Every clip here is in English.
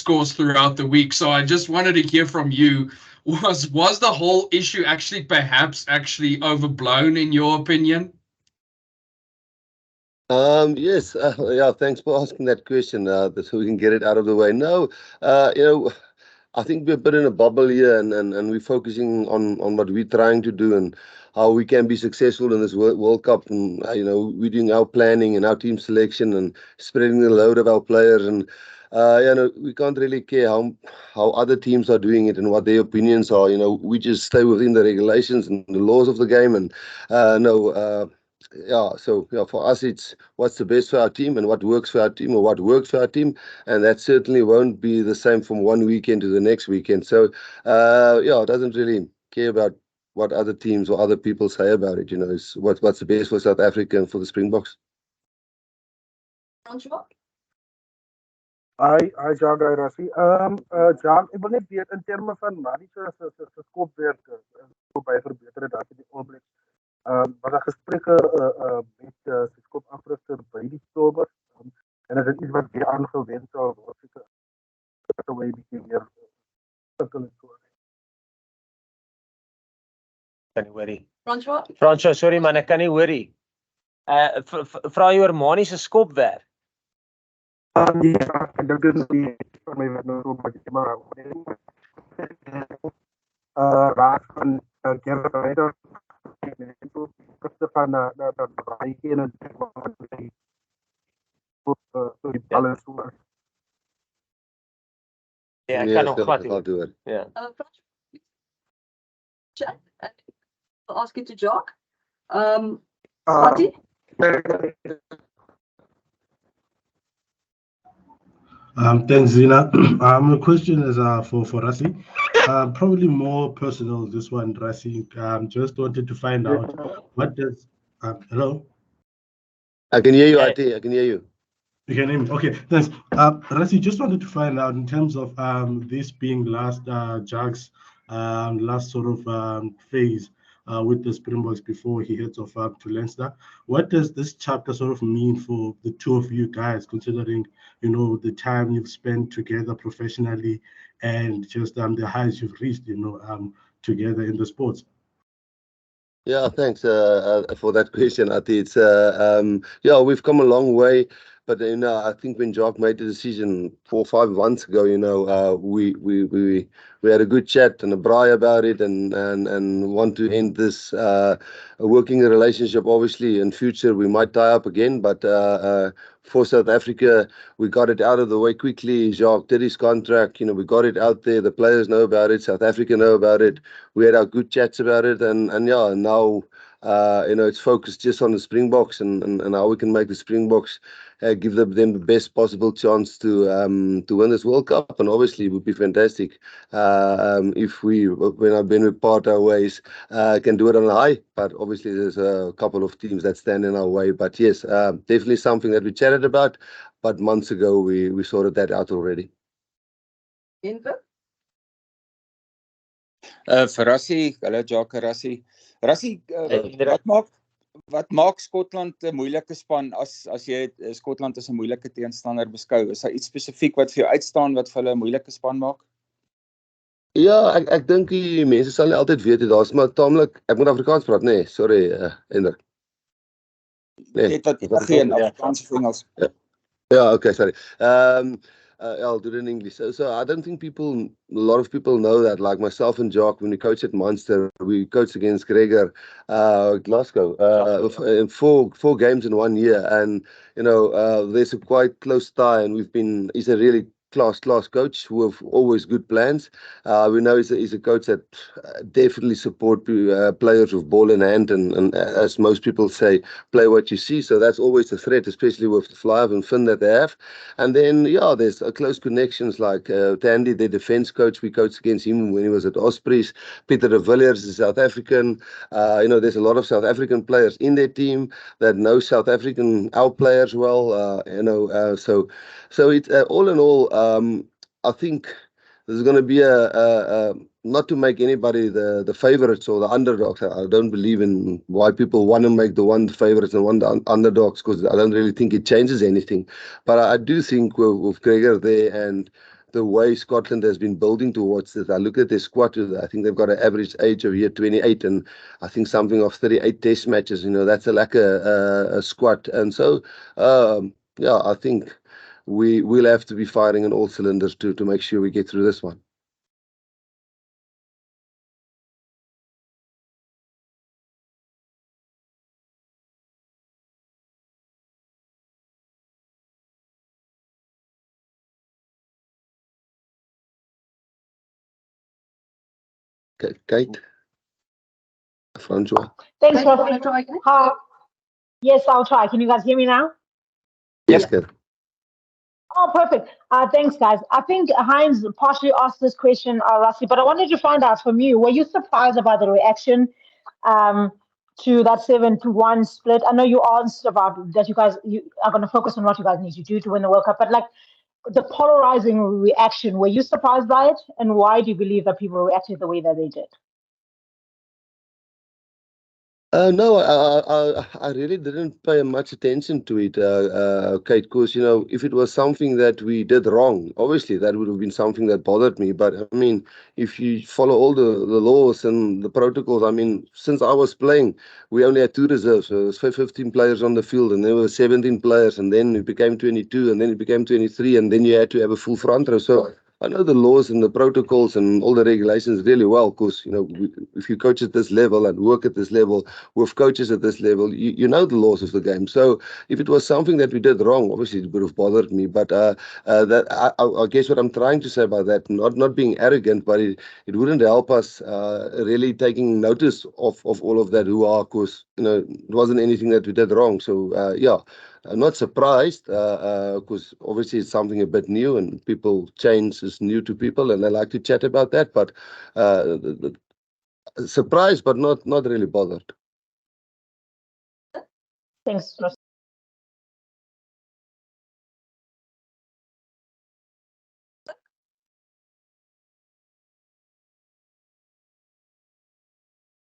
scores throughout the week. So I just wanted to hear from you. Was the whole issue actually perhaps actually overblown in your opinion? Yes, yeah, thanks for asking that question, so we can get it out of the way. No, you know, I think we're a bit in a bubble here, and we're focusing on what we're trying to do and how we can be successful in this World Cup. And we're doing our planning and our team selection and spreading the load of our players. And we can't really care how other teams are doing it and what their opinions are. We just stay within the regulations and the laws of the game. And no. Yeah, so for us, it's what's the best for our team and what works for our team or what works for our team, and that certainly won't be the same from one weekend to the next weekend. So, it doesn't really care about what other teams or other people say about it. It's what's the best for South Africa and for the Springboks. Hi, Jacques, hi, Rassie. Jacques, ek wil net weet in terme van Marie se skopwerk so baie verbeter het daar in die All Blacks. Wat daar gesprekke met sy skopafrigter by die Stormers en is dit iets wat weer aangewend sal word seker way bietjie meer sukkel en so. Kan nie hoorie. Francois, sorry man, ek kan nie hoorie. Vra jy oor Manie se skopwerk? Ja, ek dink dit is nie vir my wat nou so baie maar raad van Gerard van ja, ek kan nog glad doen. Ja. I'll ask you to Jacques. Ati? Thanks, Zina. My question is for Rassie. Probably more personal, this one, Rassie. Just wanted to find out what does... hello? I can hear you, Ati. I can hear you. You can hear me? Okay, thanks. Rassie, just wanted to find out in terms of this being last Jacques' last sort of phase with the Springboks before he heads off to Leinster. What does this chapter sort of mean for the two of you guys, considering, the time you've spent together professionally and just the highs you've reached, together in the sports? Yeah, thanks for that question, Ati. It's we've come a long way. But I think when Jacques made the decision 4 or 5 months ago, we had a good chat and a braai about it, and want to end this working relationship. Obviously, in future we might tie up again, but for South Africa, we got it out of the way quickly. Jacques did his contract. We got it out there. The players know about it. South Africa know about it. We had our good chats about it, and now. It's focused just on the Springboks and how we can make the Springboks give them the best possible chance to win this World Cup. And obviously, it would be fantastic if when we part our ways, can do it on a high. But obviously, there's a couple of teams that stand in our way. But yes, definitely something that we chatted about. But months ago, we sorted that out already. Vir Rassie, hallo Jacques Rassie. Rassie, wat maak Skotland 'n moeilike span as jy Skotland as 'n moeilike teenstander beskou? Is daar iets spesifiek wat vir jou uitstaan wat vir hulle 'n moeilike span maak? Ja, ek dink die mense sal nie altyd weet dit. Daar's maar taamlik, ek moet Afrikaans praat, nee, sorry, Hendrik. Nee, dit geen Afrikaans of Engels. Yeah, okay, sorry. I'll do it in English. So I don't think a lot of people know that, like myself and Jacques, when we coached at Munster, we coached against Gregor, Glasgow, in four games in 1 year. And, there's a quite close tie, and he's a really class coach with always good plans. We know he's a coach that definitely support players with ball in hand, and as most people say, play what you see. So that's always a threat, especially with the fly-off and fin that they have. And then, there's close connections like Tandy, the defense coach. We coached against him when he was at Ospreys. Peter de Villiers is South African. There's a lot of South African players in their team that know South African, our players well, so it's all in all, I think there's going to be not to make anybody the favorites or the underdogs. I don't believe in why people want to make the favorites and one the underdogs, because I don't really think it changes anything. But I do think with Gregor there and the way Scotland has been building towards this. I look at their squad. I think they've got an average age of year 28, and I think something of 38 test matches. That's like a squad. And so, yeah, I think we'll have to be firing on all cylinders to make sure we get through this one. Kate? Francois? Thanks, Kate, you wanna Rassie. try again? Yes, I'll try. Can you guys hear me now? Yes, Kate. Oh, perfect. Thanks, guys. I think Heinz partially asked this question, Rassie, but I wanted to find out from you, were you surprised about the reaction to that 7-1 split? I know you asked about that you are going to focus on what you guys need to do to win the World Cup, but like the polarizing reaction, were you surprised by it? And why do you believe that people reacted the way that they did? No, I really didn't pay much attention to it, Kate, because, if it was something that we did wrong, obviously that would have been something that bothered me. But I mean, if you follow all the laws and the protocols, I mean, since I was playing, we only had 2 reserves. So there was 15 players on the field, and there were 17 players, and then it became 22, and then it became 23, and then you had to have a full front row. So I know the laws and the protocols and all the regulations really well, because, if you coach at this level and work at this level with coaches at this level, you know the laws of the game. So if it was something that we did wrong, obviously it would have bothered me. But I guess what I'm trying to say about that, not being arrogant, but it wouldn't help us really taking notice of all of that because, it wasn't anything that we did wrong. So, yeah. I'm not surprised because obviously it's something a bit new and change is new to people and they like to chat about that. But surprised, but not really bothered. Thanks, Rassie.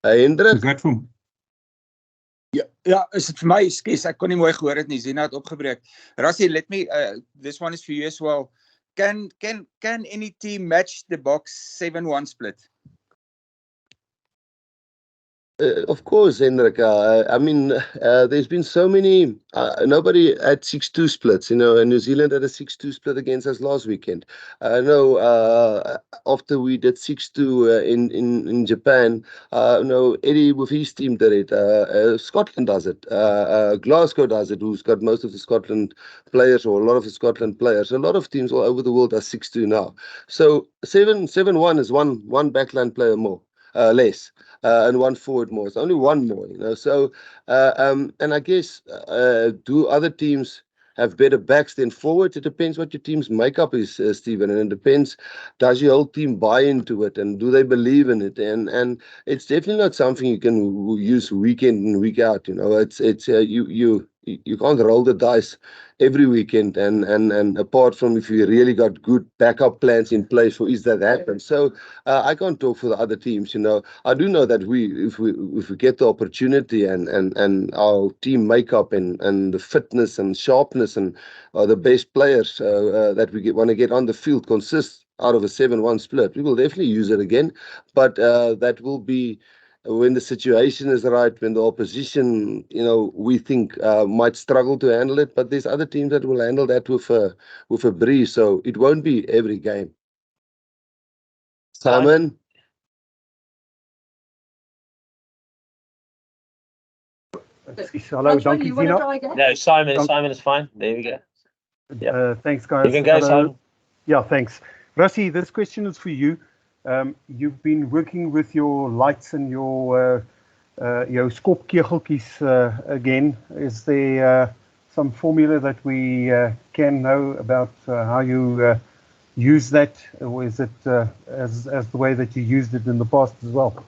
Hendrik? Is that from? Ja, is dit vir my? Skus, ek kon nie mooi gehoor het nie. Zina het opgebreek. Rassie, let me this one is for you as well. Can any team match the Boks 7-1 split? Of course, Hendrik. I mean, there's been so many. Nobody had 6-2 splits, and New Zealand had a 6-2 split against us last weekend. I know after we did 6-2 in Japan, Eddie with his team did it. Scotland does it. Glasgow does it, who's got most of the Scotland players or a lot of the Scotland players. A lot of teams all over the world are 6-2 now. So 7-1 is one backline player more. Less and one forward more. It's only one more, So, and I guess, do other teams have better backs than forwards? It depends what your team's makeup is, Stephen, and it depends, does your whole team buy into it and do they believe in it? And it's definitely not something you can use week in and week out. It's you can't roll the dice every weekend and apart from if you really got good backup plans in place for is that happen. So I can't talk for the other teams. I do know that if we get the opportunity and our team makeup and the fitness and sharpness and the best players that we want to get on the field consists out of a 7-1 split, we will definitely use it again, but that will be when the situation is right, when the opposition, we think might struggle to handle it, but there's other teams that will handle that with a breeze. So it won't be every game. Simon? Hello, thank you, Zina. No, Simon is fine. There we go. Yeah. Thanks, guys. You can go, Simon. Yeah, thanks. Rassie, this question is for you. You've been working with your lights and your skopkegeltjies again. Is there some formula that we can know about how you use that, or is it as the way that you used it in the past as well?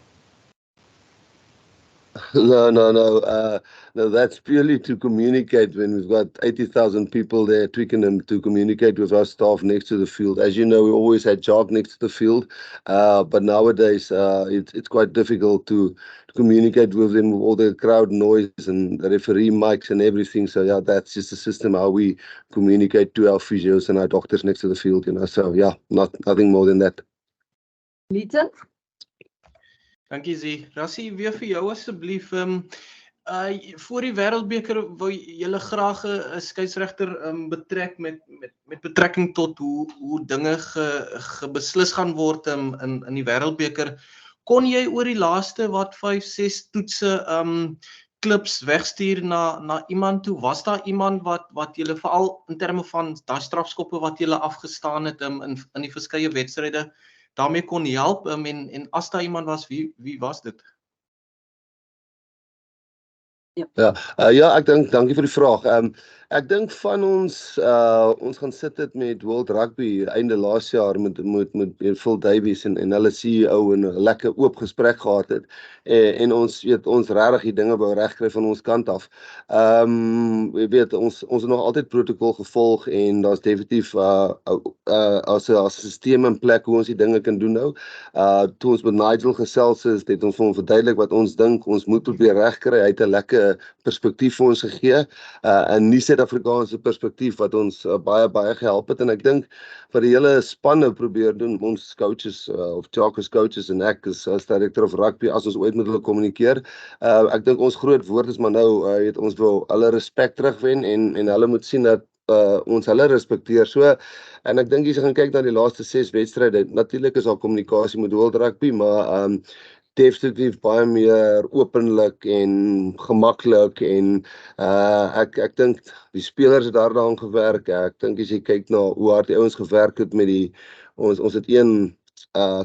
No, that's purely to communicate when we've got 80,000 people there, Twickenham, to communicate with our staff next to the field. As you know, we always had Jacques next to the field, but nowadays it's quite difficult to communicate with them with all the crowd noise and the referee mics and everything. So yeah, that's just the system how we communicate to our physios and our doctors next to the field, you know. So yeah, nothing more than that. Lita? Dankie Zee. Rassie, weer vir jou asseblief. Voor die Wêreldbeker wou julle graag 'n skeieregter betrek met betrekking tot hoe dinge beslis gaan word in die Wêreldbeker. Kon jy oor die laaste 5-6 toetse klubs wegstuur na iemand toe? Was daar iemand wat julle veral in terme van daai strafskoppe wat julle afgestaan het in die verskeie wedstryde daarmee kon help, en as daar iemand was, wie was dit? Ja, ek dink, dankie vir die vraag. Ek dink van ons gaan sit dit met World Rugby einde laas jaar met Phil Davies en hulle CEO en 'n lekker oop gesprek gehad het, en ons weet ons regtig die dinge wou regkry van ons kant af. Jy weet ons het nog altyd protokol gevolg en daar's definitief as 'n stelsel in plek hoe ons die dinge kan doen nou. Toe ons met Nigel gesels het ons vir hom verduidelik wat ons dink ons moet probeer regkry. Hy het 'n lekker perspektief vir ons gegee, en nie Suid-Afrikaanse perspektief wat ons baie gehelp het, en ek dink vir die hele spanne probeer doen, ons coaches of Jacques coaches en ek as director of rugby, as ons ooit met hulle kommunikeer. Ek dink ons groot woord is maar nou, ons wil hulle respek terugwen en hulle moet sien dat ons hulle respekteer. So, en ek dink as jy gaan kyk na die laaste 6 wedstryde, natuurlik is daar kommunikasie met World Rugby, maar definitief baie meer openlik en gemaklik, en ek dink die spelers het daaraan gewerk. Ek dink as jy kyk na hoe hard die ouens gewerk het met ons het een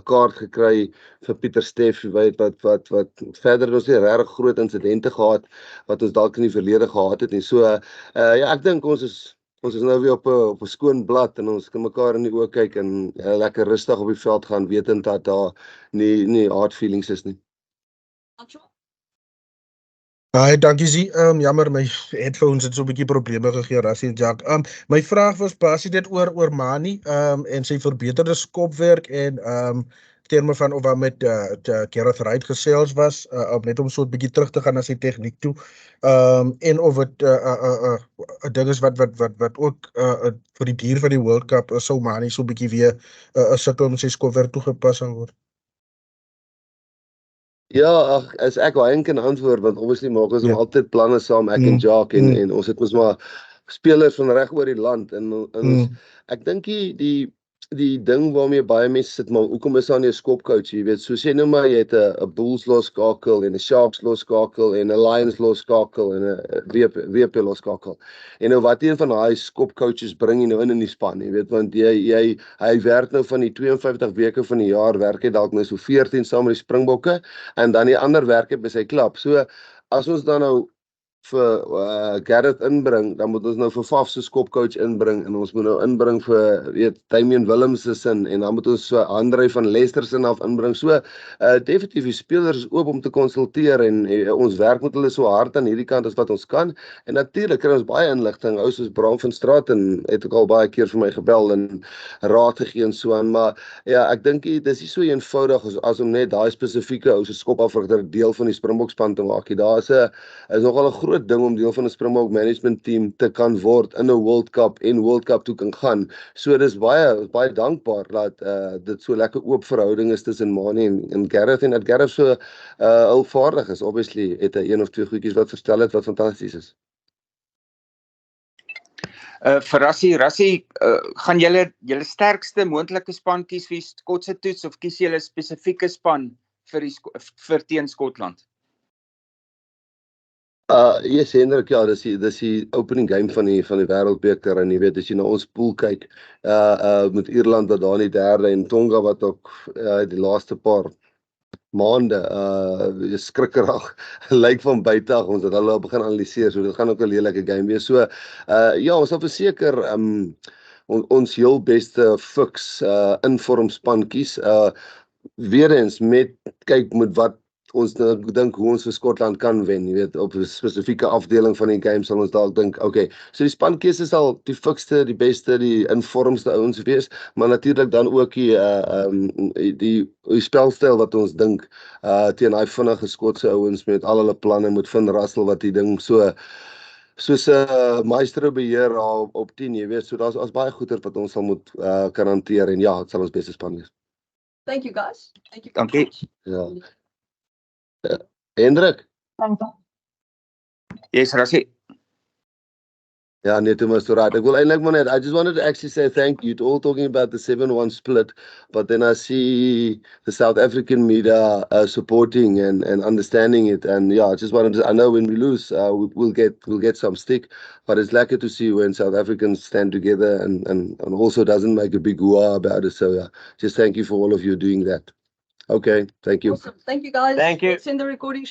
kaart gekry vir Pieter Steff, wat verder ons nie regtig groot insidente gehad wat ons dalk in die verlede gehad het nie. So ja, ek dink ons is nou weer op 'n skoon blad en ons kan mekaar in die oë kyk en lekker rustig op die veld gaan, wetend dat daar nie hard feelings is nie. Dankie Zee. Jammer, my headphones het so 'n bietjie probleme gegee, Rassie en Jacques. My vraag was basies dit oor Mani en sy verbeterde skopwerk en terme van of wat met Gareth Wright gesels was, net om so 'n bietjie terug te gaan na sy tegniek toe, en of dit 'n ding is wat ook vir die duur van die World Cup sou Mani so 'n bietjie weer sukkel om sy skopwerk toegepas gaan word. Ja, as ek wou kan antwoord, want obviously maak ons altyd planne saam, ek en Jacques, en ons het mos maar spelers van reg oor die land, en ek dink die ding waarmee baie mense sit, maar hoekom is daar nie 'n skopcoach, jy weet, so sê nou maar jy het 'n Bulls loskakel en 'n Sharks loskakel en 'n Lions loskakel en 'n WP loskakel, en nou wat een van daai skopcoaches bring jy nou in die span, jy weet, want hy werk nou van die 52 weke van die jaar, werk hy dalk nou so 14 saam met die Springbokke, en dan die ander werk hy by sy klub. So as ons dan nou vir Gareth inbring, dan moet ons nou vir Faf se skopcoach inbring, en ons moet nou inbring vir Damian Willemse en dan moet ons so Andrei van Leicester se af inbring. So definitief die spelers is oop om te konsulteer, en ons werk met hulle so hard aan hierdie kant as wat ons kan, en natuurlik kry ons baie inligting. Ou soos Bram van Straten het ook al baie keer vir my gebel en raad gegee en so aan, maar ja, ek dink dit is nie so eenvoudig as om net daai spesifieke ou se skopafrigter deel van die Springbokspan te maak. Daar is nogal 'n groot ding om deel van 'n Springbok management team te kan word in 'n World Cup en World Cup toe kan gaan. So dis baie dankbaar dat dit so lekker oop verhouding is tussen Mani en Gareth, en dat Gareth so hulpvaardig is. Obviously het hy 1 of 2 goedjies wat verstel het wat fantasties is. Vir Rassie, gaan julle sterkste moontlike span kies vir Skotse toets, of kies julle 'n spesifieke span vir teen Skotland? Yes, Hendrik, ja, dis die opening game van die Wêreldbeker, en jy weet, as jy na ons pool kyk, met Ierland wat daar in die derde, en Tonga wat ook die laaste paar maande skrikkerig lyk van buite af, ons het hulle al begin analiseer, so dit gaan ook 'n lelike game wees. So ja, ons sal verseker ons heel beste fiks inform span kies, weer eens met kyk met wat ons dink hoe ons vir Skotland kan wen, jy weet, op 'n spesifieke afdeling van die game sal ons dalk dink, okay, so die spankeuse sal die fikste, die beste, die informste ouens wees, maar natuurlik dan ook die spelstyl wat ons dink teen daai vinnige Skotse ouens met al hulle planne met Finn Russell wat die ding soos 'n maestro beheer op 10, jy weet, so daar's baie goeie wat ons sal moet kan hanteer en ja, dit sal ons beste span wees. Thank you guys. Thank you. Dankie. Ja. Hendrik? Yes, Rassie. Yeah, Thomas, right. I just wanted to actually say thank you to all talking about the 7-1 split, but then I see the South African media supporting and understanding it, and yeah, I just wanted to. I know when we lose, we'll get some stick, but it's lucky to see when South Africans stand together and also doesn't make a big hoo-ha about it. So yeah, just thank you for all of you doing that. Okay, thank you. Awesome. Thank you guys. Thank you. Send the recording.